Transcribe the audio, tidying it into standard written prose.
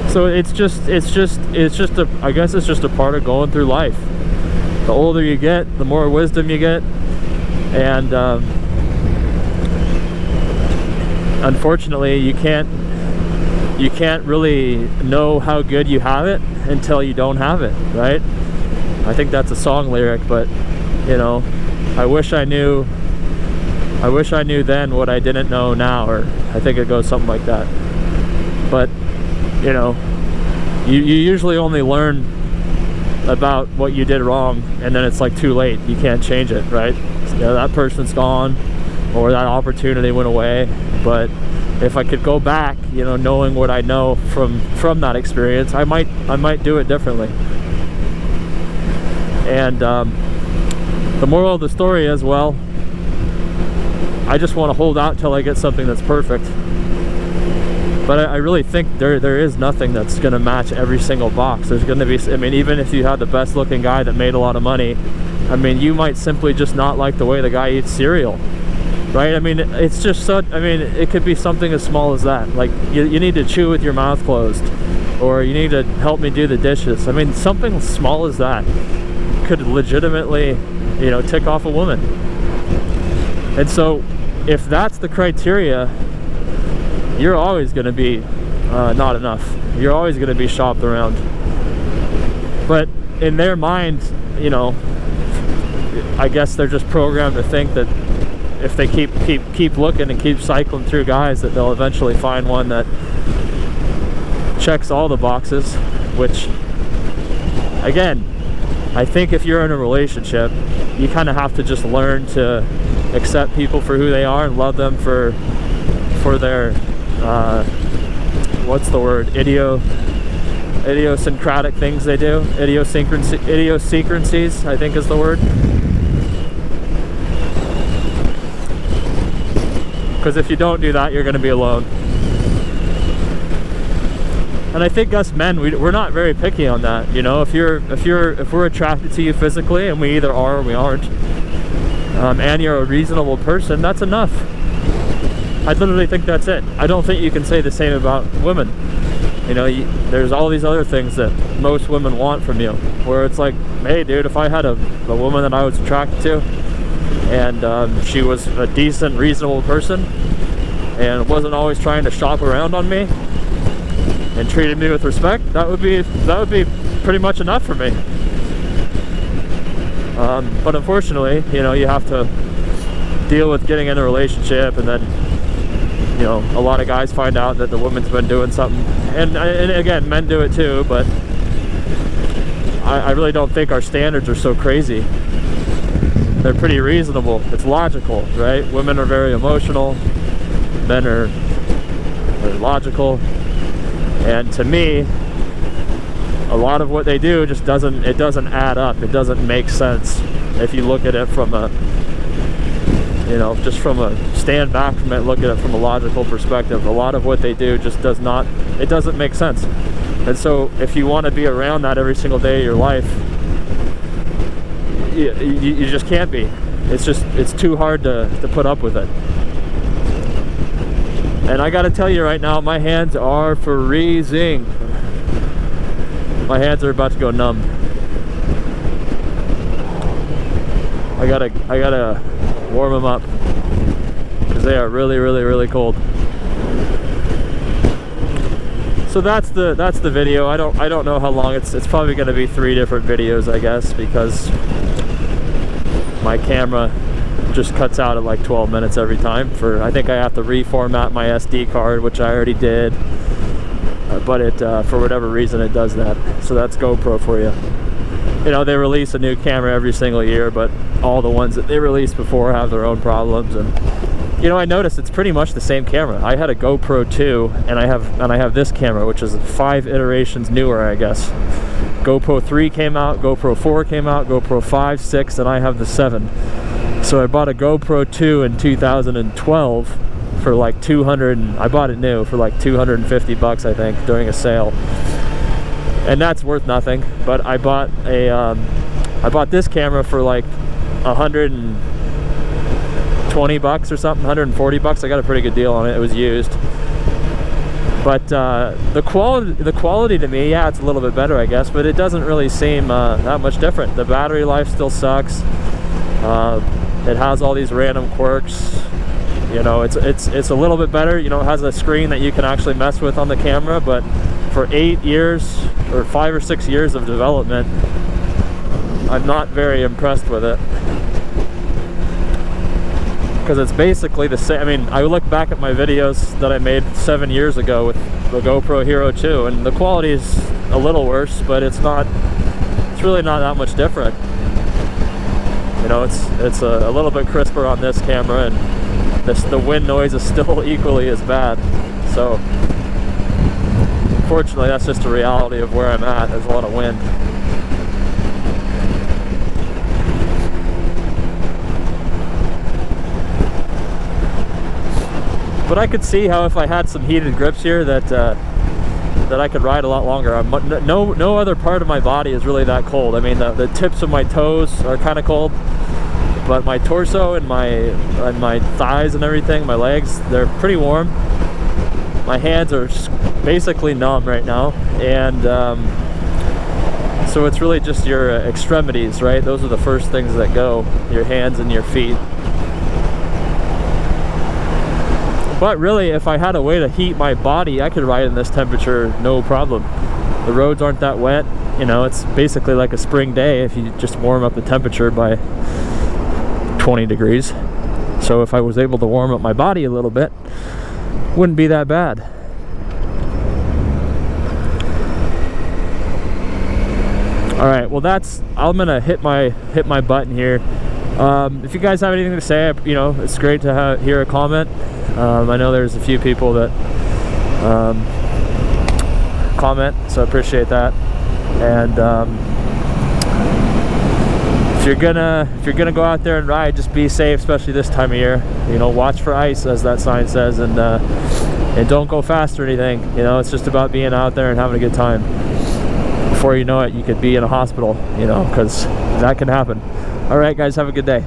So it's just a, I guess it's just a part of going through life. The older you get, the more wisdom you get, and unfortunately you can't really know how good you have it until you don't have it, right? I think that's a song lyric, but you know, I wish I knew then what I didn't know now, or I think it goes something like that. But you know, you usually only learn about what you did wrong, and then it's like too late. You can't change it, right? You know, that person's gone, or that opportunity went away. But if I could go back, you know, knowing what I know from that experience, I might do it differently. And the moral of the story is, well, I just want to hold out till I get something that's perfect. But I really think there is nothing that's going to match every single box. There's going to be, I mean, even if you had the best looking guy that made a lot of money, I mean, you might simply just not like the way the guy eats cereal, right? I mean, it's just so, I mean, it could be something as small as that. Like, you need to chew with your mouth closed, or you need to help me do the dishes. I mean, something small as that could legitimately, you know, tick off a woman. And so if that's the criteria, you're always going to be not enough. You're always going to be shopped around. But in their mind, you know, I guess they're just programmed to think that if they keep looking and keep cycling through guys, that they'll eventually find one that checks all the boxes. Which, again, I think if you're in a relationship, you kind of have to just learn to accept people for who they are and love them for their what's the word, idiosyncratic things they do. Idiosyncrasies, I think is the word. Because if you don't do that, you're going to be alone. And I think us men, we're not very picky on that. You know, if we're attracted to you physically, and we either are or we aren't, and you're a reasonable person, that's enough. I literally think that's it. I don't think you can say the same about women. You know, there's all these other things that most women want from you, where it's like, hey dude, if I had a woman that I was attracted to, and she was a decent, reasonable person, and wasn't always trying to shop around on me, and treated me with respect, that would be pretty much enough for me. But unfortunately, you know, you have to deal with getting in a relationship, and then, you know, a lot of guys find out that the woman's been doing something, and again, men do it too, but I really don't think our standards are so crazy. They're pretty reasonable. It's logical, right? Women are very emotional, men are very logical, and to me, a lot of what they do just doesn't add up. It doesn't make sense if you look at it from a, you know, just from a stand back from it, look at it from a logical perspective. A lot of what they do just doesn't make sense. And so if you want to be around that every single day of your life, you just can't be. It's too hard to put up with it. And I gotta tell you right now, my hands are freezing. My hands are about to go numb. I gotta warm them up, because they are really, really, really cold. So that's the video. I don't know how long it's probably going to be 3 different videos, I guess, because my camera just cuts out at like 12 minutes every time. I think I have to reformat my SD card, which I already did, but it for whatever reason it does that. So that's GoPro for you. You know, they release a new camera every single year, but all the ones that they released before have their own problems. And you know, I noticed it's pretty much the same camera. I had a GoPro 2, and I have this camera, which is 5 iterations newer, I guess. GoPro 3 came out, GoPro 4 came out, GoPro 5, 6, and I have the 7. So I bought a GoPro 2 in 2012 for like I bought it new for like 250 bucks, I think, during a sale. And that's worth nothing, but I bought this camera for like 120 bucks or something, 140 bucks. I got a pretty good deal on it. It was used. But the quality to me, yeah, it's a little bit better, I guess, but it doesn't really seem that much different. The battery life still sucks. It has all these random quirks. You know, it's a little bit better. You know, it has a screen that you can actually mess with on the camera, but for 8 years or 5 or 6 years of development, I'm not very impressed with it. Because it's basically the same. I mean, I look back at my videos that I made 7 years ago with the GoPro Hero 2, and the quality is a little worse, but it's really not that much different. You know, it's a little bit crisper on this camera, and the wind noise is still equally as bad. So unfortunately, that's just a reality of where I'm at. There's a lot of wind. But I could see how if I had some heated grips here that I could ride a lot longer. No other part of my body is really that cold. I mean, the tips of my toes are kind of cold, but my torso and my thighs and everything, my legs, they're pretty warm. My hands are basically numb right now, and so it's really just your extremities, right? Those are the first things that go, your hands and your feet. But really, if I had a way to heat my body, I could ride in this temperature no problem. The roads aren't that wet. You know, it's basically like a spring day if you just warm up the temperature by 20 degrees. So if I was able to warm up my body a little bit, wouldn't be that bad. All right, well I'm gonna hit my button here. If you guys have anything to say, you know, it's great to hear a comment. I know there's a few people that comment, so I appreciate that. And if you're gonna go out there and ride, just be safe, especially this time of year. You know, watch for ice, as that sign says, and don't go fast or anything. You know, it's just about being out there and having a good time. Before you know it, you could be in a hospital, you know, because that can happen. All right, guys, have a good day.